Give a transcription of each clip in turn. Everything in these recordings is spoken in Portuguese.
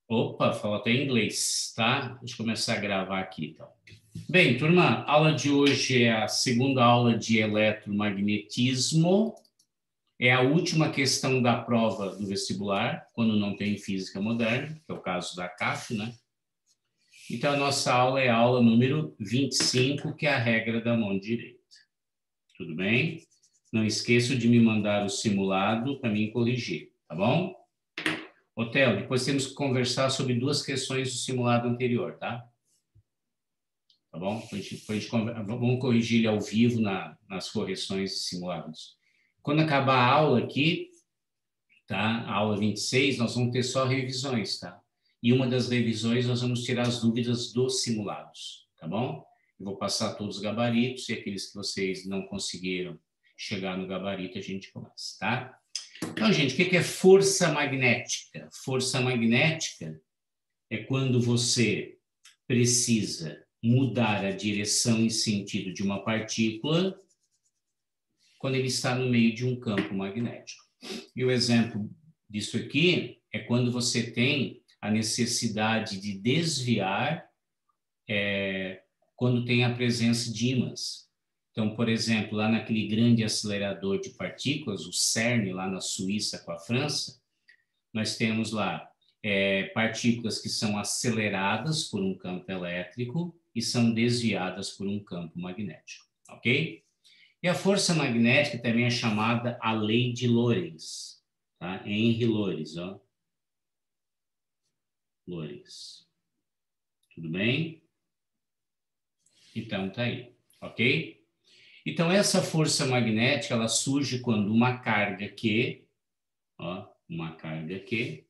Opa, fala até inglês, tá? Deixa eu começar a gravar aqui, então. Bem, turma, a aula de hoje é a segunda aula de eletromagnetismo. É a última questão da prova do vestibular, quando não tem física moderna, que é o caso da CAF, né? Então, a nossa aula é a aula número 25, que é a regra da mão direita. Tudo bem? Não esqueça de me mandar o simulado para mim corrigir, tá bom? Otelo, depois temos que conversar sobre duas questões do simulado anterior, tá? Tá bom? Vamos corrigir ele ao vivo nas correções de simulados. Quando acabar a aula aqui, tá? A aula 26, nós vamos ter só revisões, tá? E uma das revisões nós vamos tirar as dúvidas dos simulados, tá bom? Eu vou passar todos os gabaritos e aqueles que vocês não conseguiram chegar no gabarito, a gente começa, tá? Então, gente, o que é força magnética? Força magnética é quando você precisa mudar a direção e sentido de uma partícula quando ele está no meio de um campo magnético. E o exemplo disso aqui é quando você tem a necessidade de desviar quando tem a presença de ímãs. Então, por exemplo, lá naquele grande acelerador de partículas, o CERN, lá na Suíça com a França, nós temos lá partículas que são aceleradas por um campo elétrico e são desviadas por um campo magnético, ok? E a força magnética também é chamada a lei de Lorentz, tá? Henry Lorentz, ó. Lorentz. Tudo bem? Então, tá aí, ok? Então, essa força magnética, ela surge quando uma carga Q, ó, uma carga Q,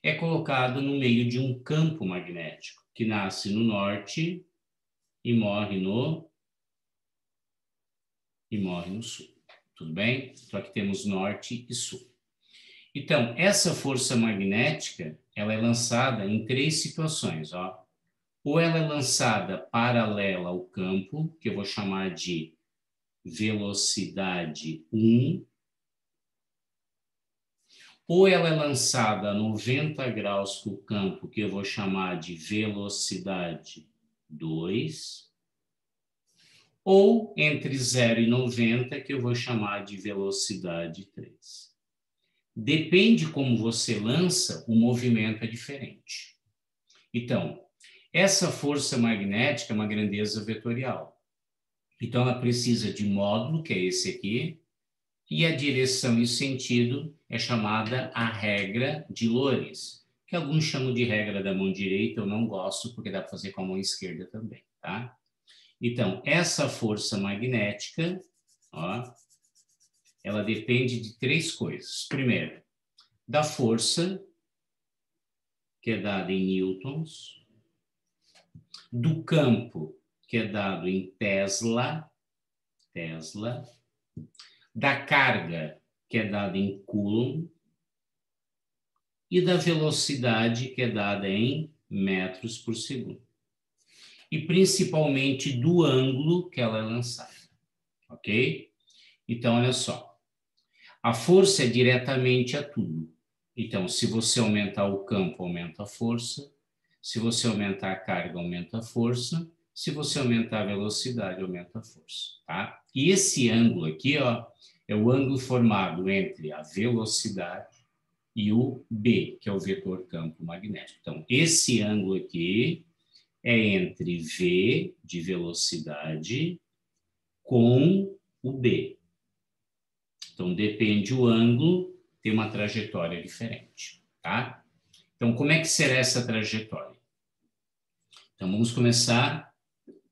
é colocado no meio de um campo magnético, que nasce no norte e morre no sul. Tudo bem? Então, aqui temos norte e sul. Então, essa força magnética, ela é lançada em três situações, ó. Ou ela é lançada paralela ao campo, que eu vou chamar de velocidade 1, ou ela é lançada a 90 graus para o campo, que eu vou chamar de velocidade 2, ou entre 0 e 90, que eu vou chamar de velocidade 3. Depende como você lança, o movimento é diferente. Então, essa força magnética é uma grandeza vetorial. Então, ela precisa de módulo, que é esse aqui, e a direção e o sentido é chamada a regra de Lorentz, que alguns chamam de regra da mão direita, eu não gosto, porque dá para fazer com a mão esquerda também, tá? Então, essa força magnética, ó, ela depende de três coisas. Primeiro, da força, que é dada em newtons, do campo, que é dado em Tesla, da carga, que é dada em Coulomb, e da velocidade, que é dada em metros por segundo. E principalmente do ângulo que ela é lançada, ok? Então, olha só. A força é diretamente a tudo. Então, se você aumentar o campo, aumenta a força. Se você aumentar a carga, aumenta a força. Se você aumentar a velocidade, aumenta a força, tá? E esse ângulo aqui, ó, é o ângulo formado entre a velocidade e o B, que é o vetor campo magnético. Então, esse ângulo aqui é entre V, de velocidade, com o B. Então, depende o ângulo, tem uma trajetória diferente, tá? Então, como é que será essa trajetória? Então, vamos começar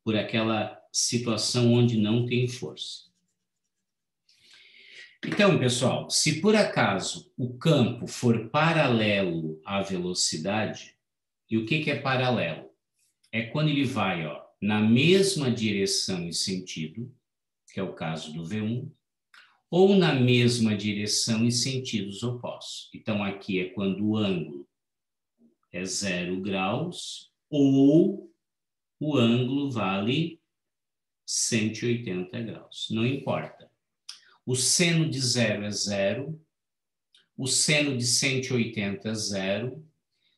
por aquela situação onde não tem força. Então, pessoal, se por acaso o campo for paralelo à velocidade, e o que é paralelo? É quando ele vai, ó, na mesma direção e sentido, que é o caso do V1, ou na mesma direção e sentidos opostos. Então, aqui é quando o ângulo é 0 graus, ou o ângulo vale 180 graus. Não importa. O seno de 0 é 0, o seno de 180 é 0,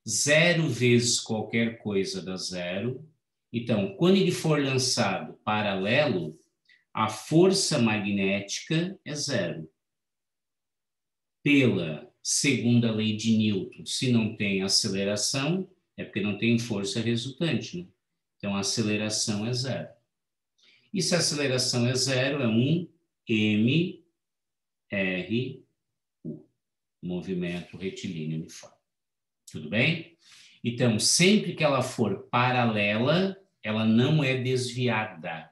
0 vezes qualquer coisa dá 0. Então, quando ele for lançado paralelo, a força magnética é 0. Pela segunda lei de Newton, se não tem aceleração, é porque não tem força resultante, né? Então, a aceleração é 0. E se a aceleração é 0, é um m, r, u, movimento retilíneo uniforme. Tudo bem? Então, sempre que ela for paralela, ela não é desviada.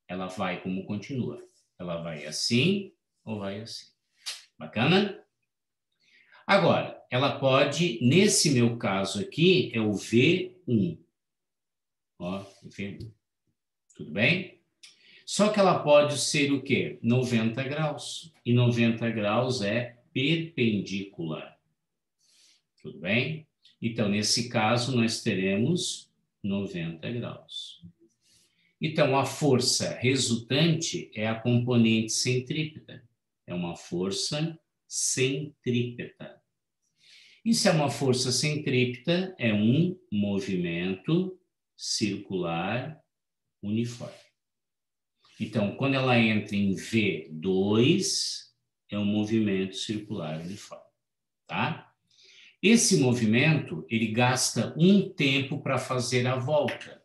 Ela vai como continua. Ela vai assim ou vai assim. Bacana? Agora, ela pode, nesse meu caso aqui, é o V1. Ó, V1. Tudo bem? Só que ela pode ser o quê? 90 graus. E 90 graus é perpendicular. Tudo bem? Então, nesse caso, nós teremos 90 graus. Então, a força resultante é a componente centrípeta. É uma força centrípeta. E se é uma força centrípeta, é um movimento circular uniforme. Então, quando ela entra em V2, é um movimento circular uniforme, tá? Esse movimento, ele gasta um tempo para fazer a volta.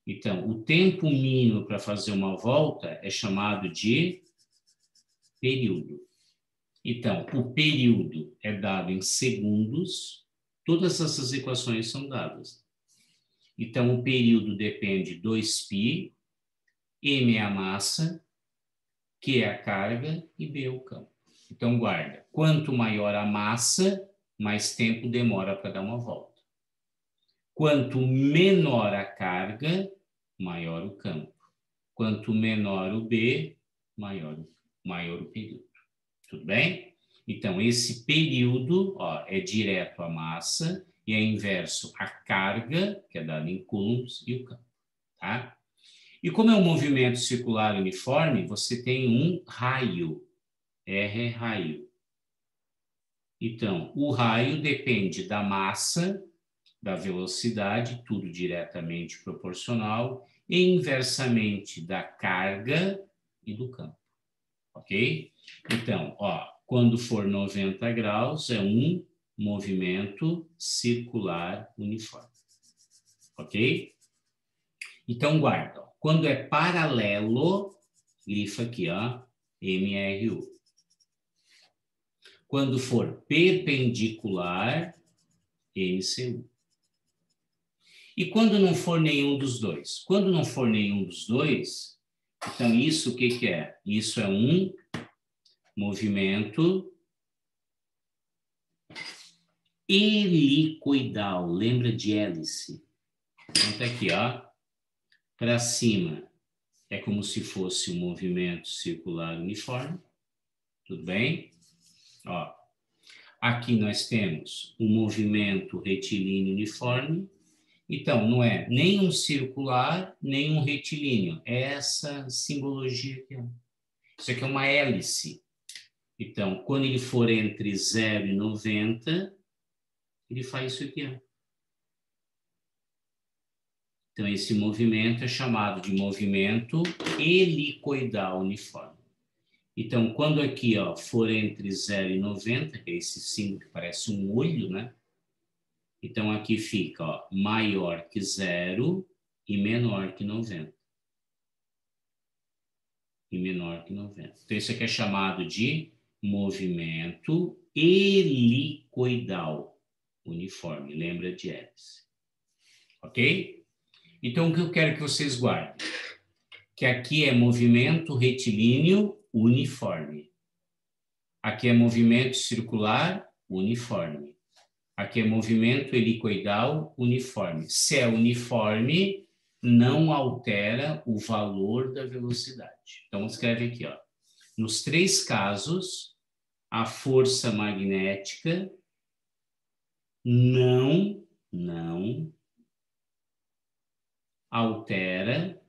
Então, o tempo mínimo para fazer uma volta é chamado de período. Então, o período é dado em segundos, todas essas equações são dadas. Então, o período depende de 2π, m é a massa, Q é a carga e B é o campo. Então, guarda, quanto maior a massa, mais tempo demora para dar uma volta. Quanto menor a carga, maior o campo. Quanto menor o B, maior o período. Tudo bem? Então, esse período, ó, é direto à massa e é inverso à carga, que é dada em coulombs, e o campo. Tá? E como é um movimento circular uniforme, você tem um raio. R é raio. Então, o raio depende da massa, da velocidade, tudo diretamente proporcional, e inversamente da carga e do campo. Ok? Então, ó, quando for 90 graus, é um movimento circular uniforme. Ok? Então, guarda. Ó, quando é paralelo, grifa aqui, ó, MRU. Quando for perpendicular, MCU. E quando não for nenhum dos dois? Quando não for nenhum dos dois, então isso o que é? Isso é um movimento helicoidal. Lembra de hélice? Então tá aqui, ó. Para cima é como se fosse um movimento circular uniforme. Tudo bem? Ó. Aqui nós temos um movimento retilíneo uniforme. Então, não é nem um circular, nem um retilíneo. É essa simbologia aqui. Ó. Isso aqui é uma hélice. Então, quando ele for entre 0 e 90, ele faz isso aqui. Ó. Então, esse movimento é chamado de movimento helicoidal uniforme. Então, quando aqui ó, for entre 0 e 90, que é esse símbolo que parece um olho, né? Então, aqui fica ó, maior que 0 e menor que 90. E menor que 90. Então, isso aqui é chamado de movimento helicoidal uniforme. Lembra de hélice. Ok? Então, o que eu quero que vocês guardem? Que aqui é movimento retilíneo uniforme. Aqui é movimento circular uniforme. Aqui é movimento helicoidal uniforme. Se é uniforme, não altera o valor da velocidade. Então, escreve aqui, ó. Nos 3 casos, a força magnética não altera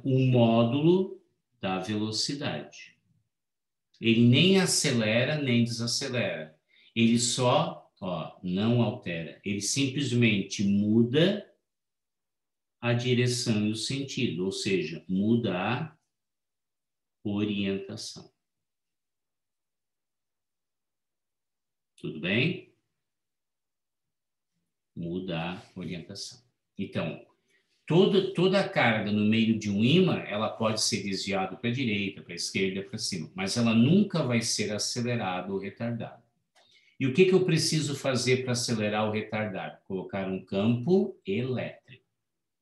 o módulo da velocidade. Ele nem acelera, nem desacelera. Ele só, não altera. Ele simplesmente muda a direção e o sentido, ou seja, muda a orientação. Tudo bem? Muda a orientação. Então, toda a carga no meio de um ímã, ela pode ser desviada para a direita, para a esquerda, para cima, mas ela nunca vai ser acelerada ou retardada. E o que eu preciso fazer para acelerar ou retardar? Colocar um campo elétrico.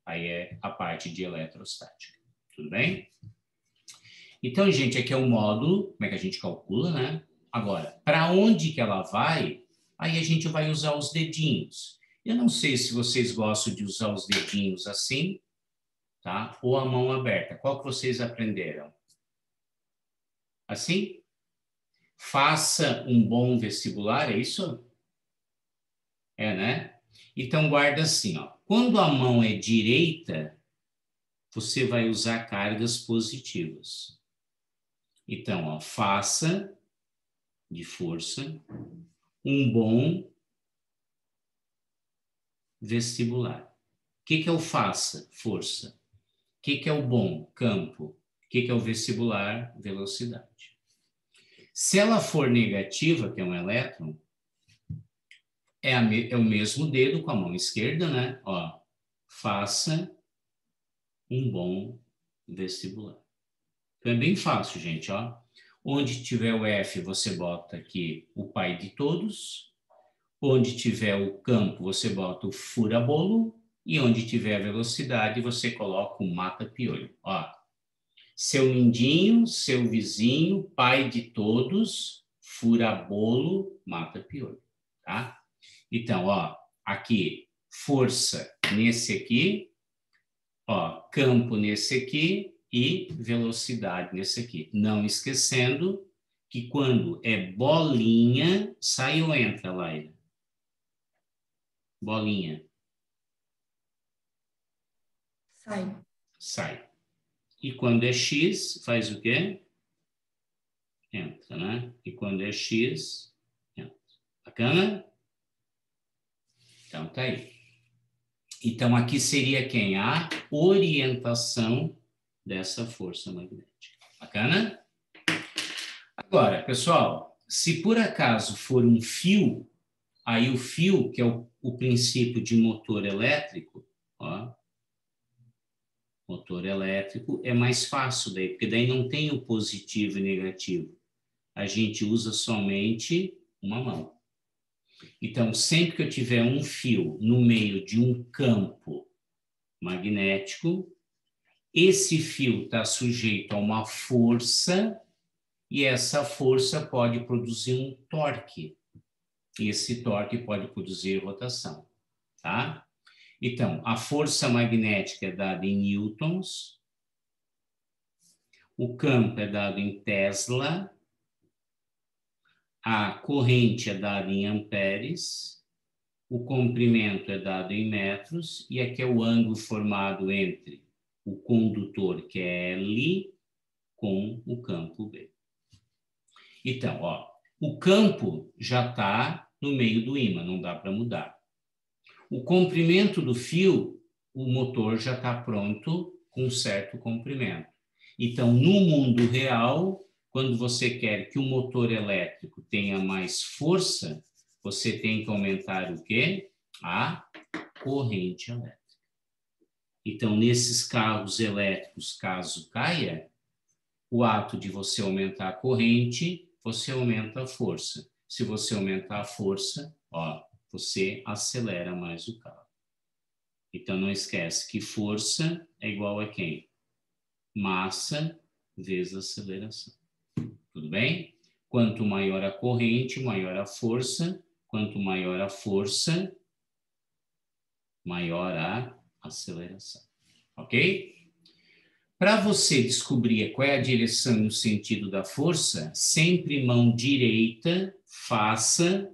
Aí é a parte de eletrostática. Tudo bem? Então, gente, aqui é o módulo, como é que a gente calcula, né? Agora, para onde que ela vai? Aí a gente vai usar os dedinhos. Eu não sei se vocês gostam de usar os dedinhos assim, tá? Ou a mão aberta. Qual que vocês aprenderam? Assim? Faça um bom vestibular, é isso? É, né? Então, guarda assim, ó. Quando a mão é direita, você vai usar cargas positivas. Então, ó, faça de força um bom vestibular. O que é o faça? Força. O que é o bom? Campo. O que é o vestibular? Velocidade. Se ela for negativa, que é um elétron, é o mesmo dedo com a mão esquerda, né? Ó, faça um bom vestibular. Então é bem fácil, gente, ó. Onde tiver o F, você bota aqui o pai de todos. Onde tiver o campo, você bota o fura-bolo. E onde tiver a velocidade, você coloca o mata-piolho. Ó, seu mindinho, seu vizinho, pai de todos, fura-bolo, mata-piolho, tá? Então, ó, aqui, força nesse aqui, ó, campo nesse aqui e velocidade nesse aqui. Não esquecendo que quando é bolinha, sai ou entra, Laila? Bolinha. Sai. Sai. E quando é X, faz o quê? Entra, né? E quando é X, entra. Bacana? Então, tá aí. Então, aqui seria quem? A orientação dessa força magnética. Bacana? Agora, pessoal, se por acaso for um fio, aí o fio, que é o princípio de motor elétrico, ó, motor elétrico é mais fácil daí, porque daí não tem o positivo e negativo. A gente usa somente uma mão. Então, sempre que eu tiver um fio no meio de um campo magnético, esse fio está sujeito a uma força e essa força pode produzir um torque. E esse torque pode produzir rotação, tá? Então, a força magnética é dada em newtons, o campo é dado em Tesla, a corrente é dada em amperes, o comprimento é dado em metros, e aqui é o ângulo formado entre o condutor, que é L, com o campo B. Então, ó, o campo já está no meio do ímã, não dá para mudar. O comprimento do fio, o motor já está pronto com um certo comprimento. Então, no mundo real, quando você quer que o motor elétrico tenha mais força, você tem que aumentar o quê? A corrente elétrica. Então, nesses carros elétricos, caso caia, o ato de você aumentar a corrente, você aumenta a força. Se você aumentar a força, ó, você acelera mais o carro. Então, não esquece que força é igual a quem? Massa vezes aceleração. Tudo bem? Quanto maior a corrente, maior a força. Quanto maior a força, maior a aceleração. Ok? Para você descobrir qual é a direção e o sentido da força, sempre mão direita, faça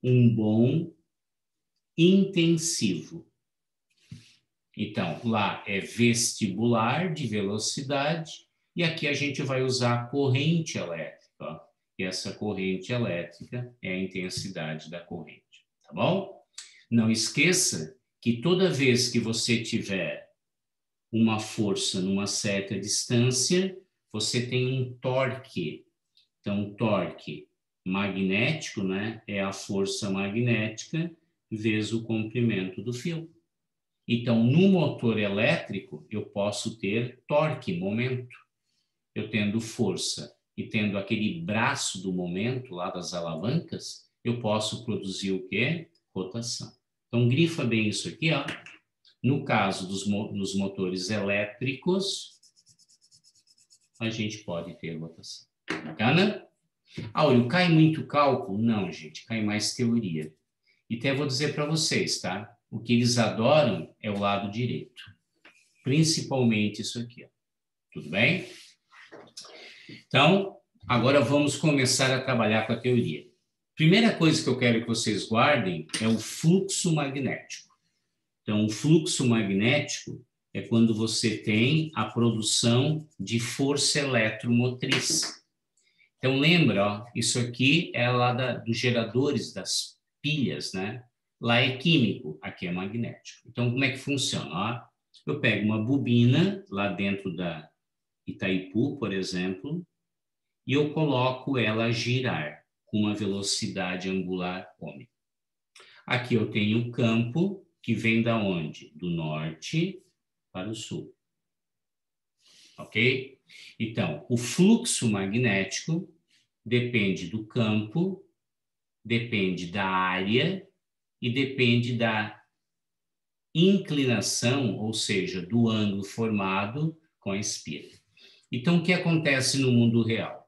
um bom intensivo. Então, lá é vestibular de velocidade, E aqui a gente vai usar a corrente elétrica, ó. E essa corrente elétrica é a intensidade da corrente, tá bom? Não esqueça que toda vez que você tiver uma força numa certa distância, você tem um torque. Então, o torque magnético, né, é a força magnética vezes o comprimento do fio. Então, no motor elétrico, eu posso ter torque, momento. Eu tendo força e tendo aquele braço do momento lá das alavancas, eu posso produzir o quê? Rotação. Então, grifa bem isso aqui, ó. No caso dos motores elétricos, a gente pode ter rotação. Bacana? Áureo, cai muito cálculo? Não, gente, cai mais teoria. E até vou dizer para vocês, tá? O que eles adoram é o lado direito. Principalmente isso aqui, ó. Tudo bem? Então, agora vamos começar a trabalhar com a teoria. Primeira coisa que eu quero que vocês guardem é o fluxo magnético. Então, o fluxo magnético é quando você tem a produção de força eletromotriz. Então, lembra, ó, isso aqui é lá dos geradores das pilhas, né? Lá é químico, aqui é magnético. Então, como é que funciona? Ó, eu pego uma bobina lá dentro da Itaipu, por exemplo, e eu coloco ela a girar com uma velocidade angular ômega. Aqui eu tenho um campo que vem da onde? Do norte para o sul. Ok? Então, o fluxo magnético depende do campo, depende da área e depende da inclinação, ou seja, do ângulo formado com a espira. Então, o que acontece no mundo real?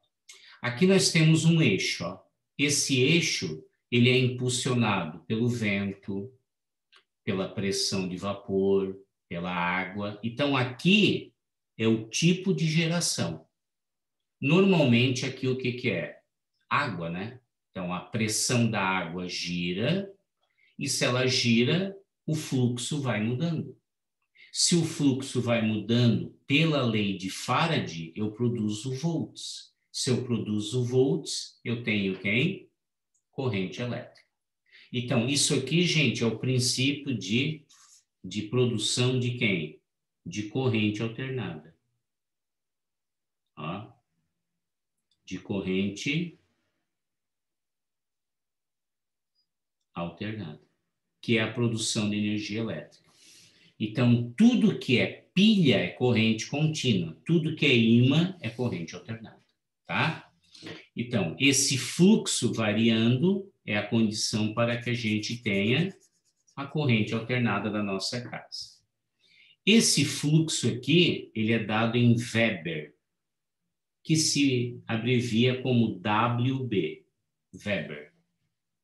Aqui nós temos um eixo, ó. Esse eixo, ele é impulsionado pelo vento, pela pressão de vapor, pela água. Então, aqui é o tipo de geração. Normalmente, aqui o que é? Água, né? Então, a pressão da água gira, e se ela gira, o fluxo vai mudando. Se o fluxo vai mudando pela lei de Faraday, eu produzo volts. Se eu produzo volts, eu tenho quem? Corrente elétrica. Então, isso aqui, gente, é o princípio de produção de quem? De corrente alternada. Ó. De corrente alternada, que é a produção de energia elétrica. Então, tudo que é pilha é corrente contínua, tudo que é ímã é corrente alternada, tá? Então, esse fluxo variando é a condição para que a gente tenha a corrente alternada da nossa casa. Esse fluxo aqui, ele é dado em Weber, que se abrevia como WB, Weber,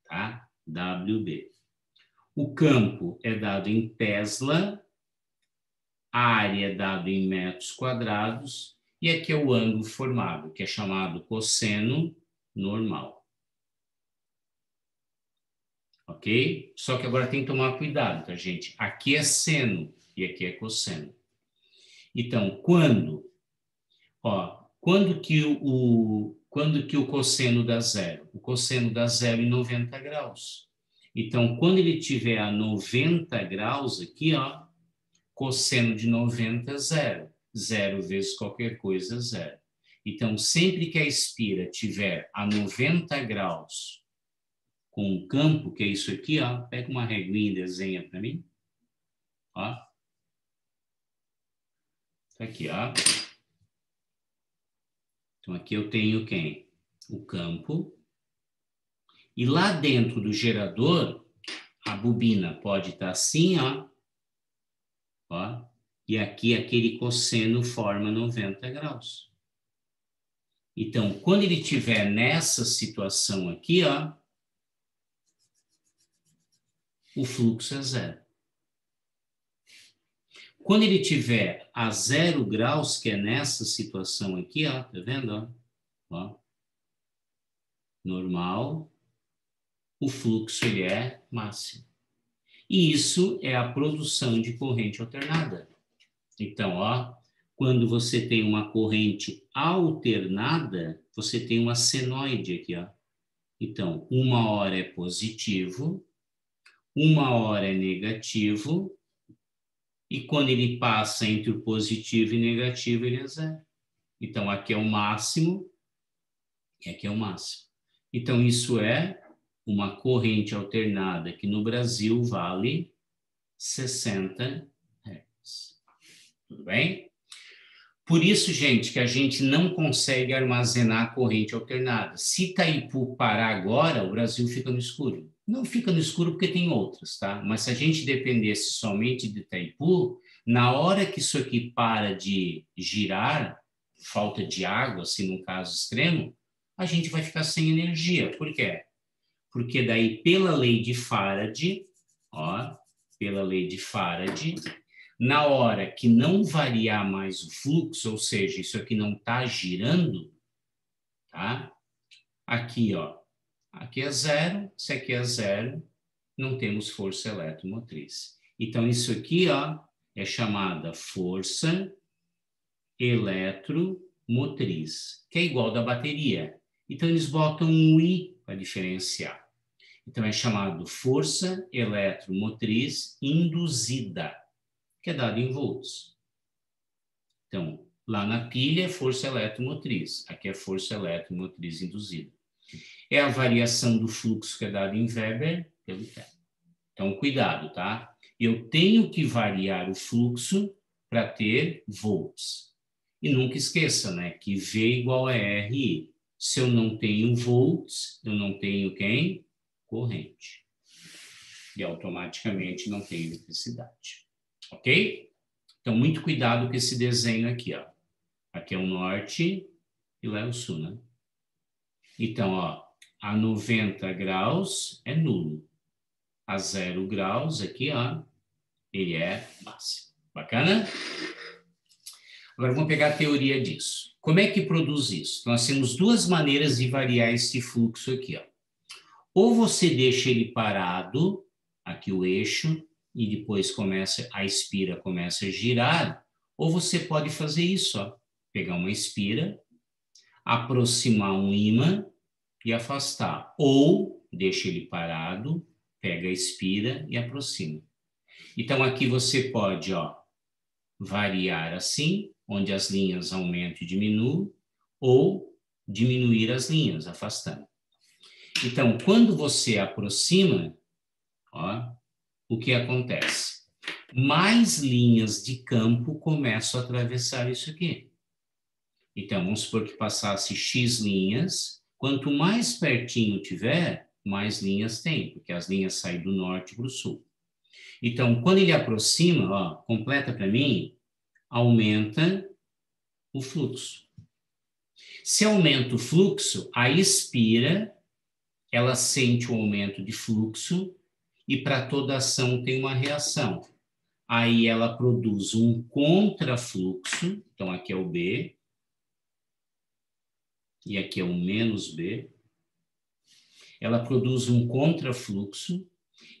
tá? WB. O campo é dado em Tesla, a área é dada em metros quadrados, e aqui é o ângulo formado, que é chamado cosseno normal. Ok? Só que agora tem que tomar cuidado, tá, gente? Aqui é seno e aqui é cosseno. Então, quando que o cosseno dá zero? O cosseno dá zero em 90 graus. Então, quando ele tiver a 90 graus aqui, ó, cosseno de 90 é zero. Zero vezes qualquer coisa é zero. Então, sempre que a espira tiver a 90 graus com o campo, que é isso aqui, ó, pega uma reguinha e desenha para mim. Ó. Tá aqui, ó. Então, aqui eu tenho quem? O campo. E lá dentro do gerador, a bobina pode estar assim, ó. Ó. E aqui aquele cosseno forma 90 graus. Então, quando ele estiver nessa situação aqui, ó, o fluxo é zero. Quando ele estiver a 0 graus, que é nessa situação aqui, ó, tá vendo? Ó, normal, o fluxo ele é máximo. E isso é a produção de corrente alternada. Então, ó, Quando você tem uma corrente alternada, você tem uma senoide aqui, ó. Então, uma hora é positivo, uma hora é negativo, e quando ele passa entre o positivo e negativo, ele é zero. Então, aqui é o máximo, e aqui é o máximo. Então, isso é uma corrente alternada que no Brasil vale 60 Hz. Tudo bem? Por isso, gente, que a gente não consegue armazenar corrente alternada. Se Itaipu parar agora, o Brasil fica no escuro. Não fica no escuro porque tem outras, tá? Mas se a gente dependesse somente de Itaipu, na hora que isso aqui para de girar, falta de água, se num caso extremo, a gente vai ficar sem energia. Por quê? Porque daí, pela lei de Faraday, ó, pela lei de Faraday, na hora que não variar mais o fluxo, ou seja, isso aqui não está girando, tá? Aqui, ó, aqui é zero, isso aqui é zero, não temos força eletromotriz. Então, isso aqui, ó, é chamada força eletromotriz, que é igual da bateria. Então, eles botam um I para diferenciar. Então, é chamado força eletromotriz induzida, que é dado em volts. Então, lá na pilha é força eletromotriz, aqui é força eletromotriz induzida. É a variação do fluxo que é dado em Weber pelo tempo. Então, cuidado, tá? Eu tenho que variar o fluxo para ter volts. E nunca esqueça, né, que V igual a RI. Se eu não tenho volts, eu não tenho quem? Corrente. E automaticamente não tenho eletricidade. Ok? Então, muito cuidado com esse desenho aqui, ó. Aqui é o norte e lá é o sul, né? Então, ó, a 90 graus é nulo. A 0 graus aqui, ó, ele é máximo. Bacana? Agora, vamos pegar a teoria disso. Como é que produz isso? Nós temos duas maneiras de variar esse fluxo aqui, ó. Ou você deixa ele parado, aqui o eixo, e depois a espira começa a girar, ou você pode fazer isso, ó, pegar uma espira, aproximar um ímã e afastar, ou deixa ele parado, pega a espira e aproxima. Então aqui você pode, ó, variar assim, onde as linhas aumentam e diminuem, ou diminuir as linhas, afastando. Então, quando você aproxima, ó, o que acontece? Mais linhas de campo começam a atravessar isso aqui. Então, vamos supor que passasse X linhas. Quanto mais pertinho tiver, mais linhas tem, porque as linhas saem do norte para o sul. Então, quando ele aproxima, ó, completa para mim, aumenta o fluxo. Se aumenta o fluxo, a espira, ela sente o aumento de fluxo e para toda ação tem uma reação. Aí ela produz um contrafluxo, então aqui é o B, e aqui é o menos B. Ela produz um contrafluxo.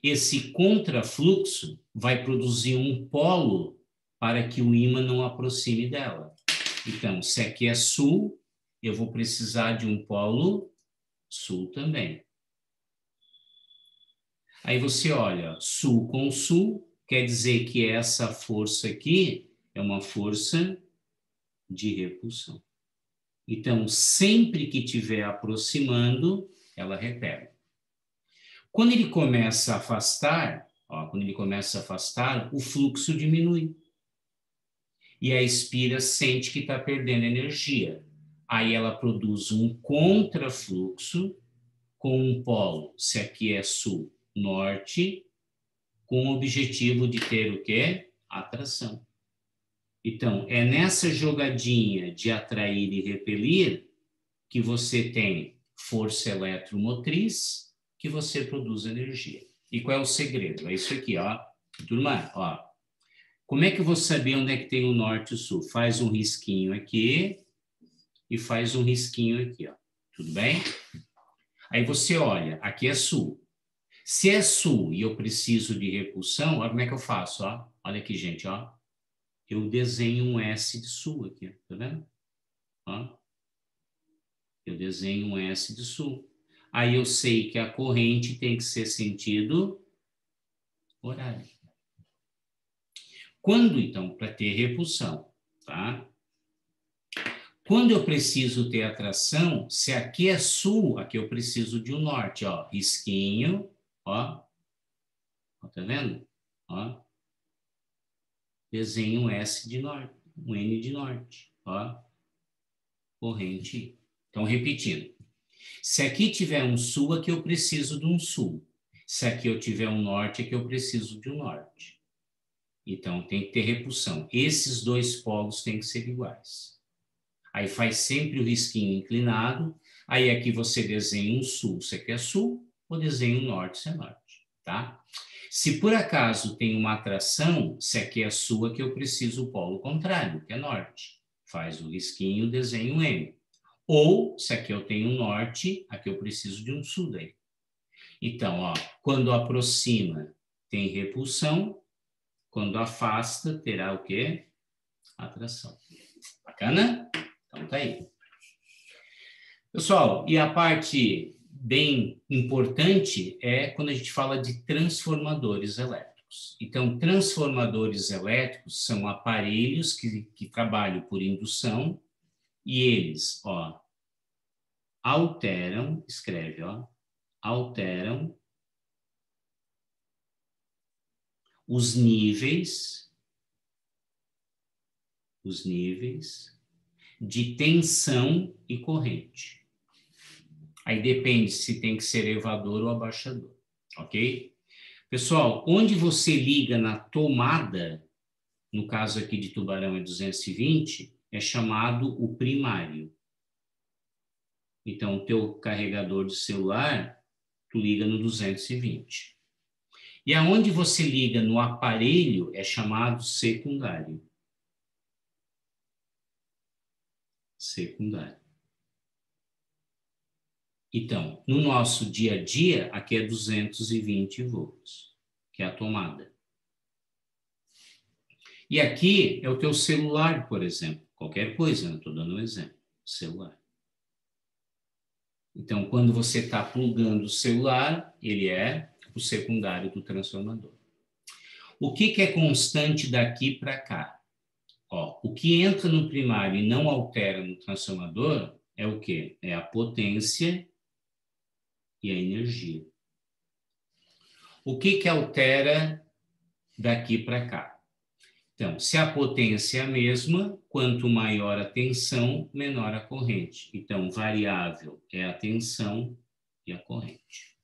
Esse contrafluxo vai produzir um polo para que o ímã não aproxime dela. Então, se aqui é sul, eu vou precisar de um polo sul também. Aí você olha, sul com sul, quer dizer que essa força aqui é uma força de repulsão. Então, sempre que estiver aproximando, ela repele. Quando ele começa a afastar, ó, o fluxo diminui. E a espira sente que está perdendo energia. Aí ela produz um contrafluxo com um polo, se aqui é sul, norte, com o objetivo de ter o quê? Atração. Então, é nessa jogadinha de atrair e repelir que você tem força eletromotriz, que você produz energia. E qual é o segredo? É isso aqui, ó. Turma, ó. Como é que eu vou saber onde é que tem o norte e o sul? Faz um risquinho aqui e faz um risquinho aqui, ó. Tudo bem? Aí você olha, aqui é sul. Se é sul e eu preciso de repulsão, olha como é que eu faço, ó. Olha aqui, gente, ó. eu desenho um S de sul aqui, tá vendo? Ó. Eu desenho um S de sul. Aí eu sei que a corrente tem que ser sentido horário. Quando, então, para ter repulsão, tá? Quando eu preciso ter atração, se aqui é sul, aqui eu preciso de um norte, ó, risquinho, ó, tá vendo? Ó, desenho um S de norte, um N de norte, ó, corrente. Então, repetindo, se aqui tiver um sul, aqui eu preciso de um sul. Se aqui eu tiver um norte, aqui eu preciso de um norte. Então, tem que ter repulsão. Esses dois polos têm que ser iguais. Aí faz sempre o risquinho inclinado. Aí aqui você desenha um sul, você quer sul, ou desenha um norte, você é norte, tá? Se por acaso tem uma atração, se aqui é sul, aqui eu preciso o polo contrário, que é norte. Faz o risquinho, desenha um M. Ou, se aqui eu tenho um norte, aqui eu preciso de um sul daí. Então, ó, quando aproxima, tem repulsão. Quando afasta, terá o quê? Atração. Bacana? Então tá aí. Pessoal, e a parte bem importante é quando a gente fala de transformadores elétricos. Então, transformadores elétricos são aparelhos que trabalham por indução e eles, ó, alteram, escreve, ó, alteram os níveis de tensão e corrente. Aí depende se tem que ser elevador ou abaixador, ok? Pessoal, onde você liga na tomada, no caso aqui de Tubarão é 220, é chamado o primário. Então, o teu carregador de celular, tu liga no 220. E aonde você liga no aparelho é chamado secundário. Secundário. Então, no nosso dia a dia, aqui é 220 volts, que é a tomada. E aqui é o teu celular, por exemplo. Qualquer coisa, eu estou dando um exemplo. Celular. Então, quando você está plugando o celular, ele é o secundário do transformador. O que é constante daqui para cá? Ó, o que entra no primário e não altera no transformador é o quê? É a potência e a energia. O que altera daqui para cá? Então, se a potência é a mesma, quanto maior a tensão, menor a corrente. Então, variável é a tensão e a corrente.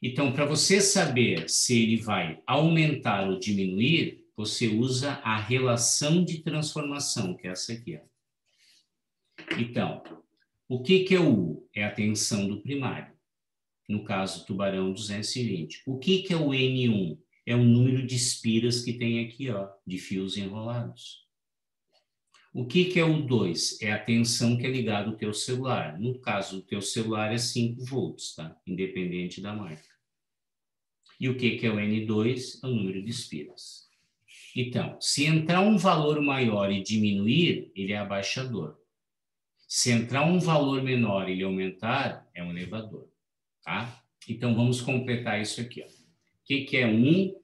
Então, para você saber se ele vai aumentar ou diminuir, você usa a relação de transformação, que é essa aqui. Ó. Então, o que é o U? É a tensão do primário. No caso, Tubarão 220. O que é o N1? É o número de espiras que tem aqui, ó, de fios enrolados. O que é o 2? É a tensão que é ligada ao teu celular. No caso, o teu celular é 5 volts, tá? Independente da marca. E o que é o N2? É o número de espiras. Então, se entrar um valor maior e diminuir, ele é abaixador. Se entrar um valor menor e ele aumentar, é um elevador, tá? Então, vamos completar isso aqui, ó. O que é um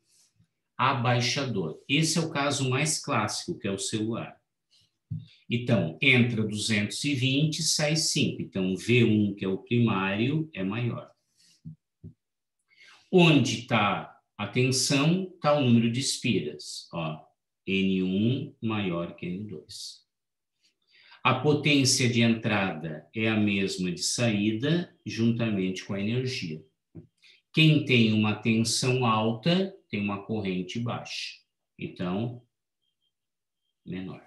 abaixador? Esse é o caso mais clássico, que é o celular. Então, entra 220, sai 5. Então, V1, que é o primário, é maior. Onde está a tensão, está o número de espiras. Ó, N1 maior que N2. A potência de entrada é a mesma de saída, juntamente com a energia. Quem tem uma tensão alta, tem uma corrente baixa. Então, menor.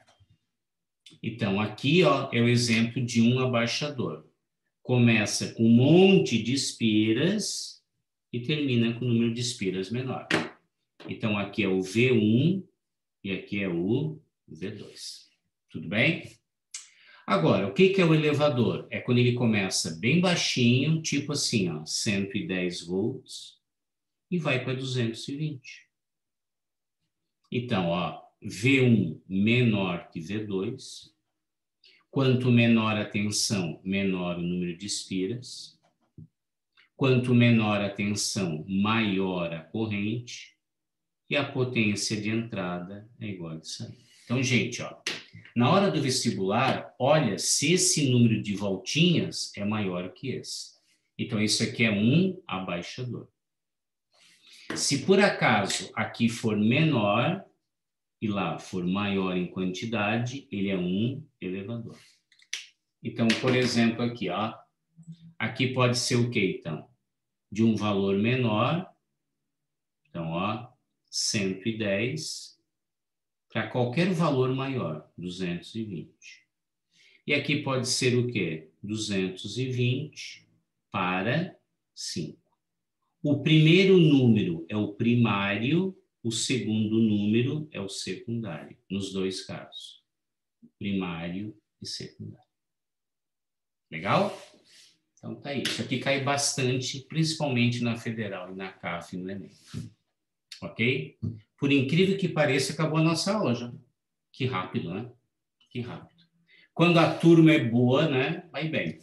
Então, aqui ó, é o exemplo de um abaixador. Começa com um monte de espiras e termina com o número de espiras menor. Então, aqui é o V1 e aqui é o V2. Tudo bem? Agora, o que é o elevador? É quando ele começa bem baixinho, tipo assim, ó, 110 volts, e vai para 220. Então, ó, V1 menor que V2. Quanto menor a tensão, menor o número de espiras. Quanto menor a tensão, maior a corrente. E a potência de entrada é igual a isso aí. Então, gente, ó, na hora do vestibular, olha se esse número de voltinhas é maior que esse. Então, isso aqui é um abaixador. Se por acaso aqui for menor e lá for maior em quantidade, ele é um elevador. Então, por exemplo, aqui, ó, aqui pode ser o quê, então? De um valor menor, então, ó, 110, para qualquer valor maior, 220. E aqui pode ser o quê? 220 para 5. O primeiro número é o primário, o segundo número é o secundário, nos dois casos. Primário e secundário. Legal? Então tá aí. Isso aqui cai bastante, principalmente na Federal e na CAF e no Enem. Ok? Por incrível que pareça, acabou a nossa aula já. Que rápido, né? Que rápido. Quando a turma é boa, né? Vai bem.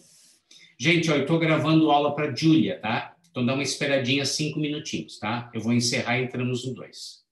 Gente, ó, eu estou gravando aula para Júlia, tá? Então dá uma esperadinha 5 minutinhos, tá? Eu vou encerrar e entramos no 2.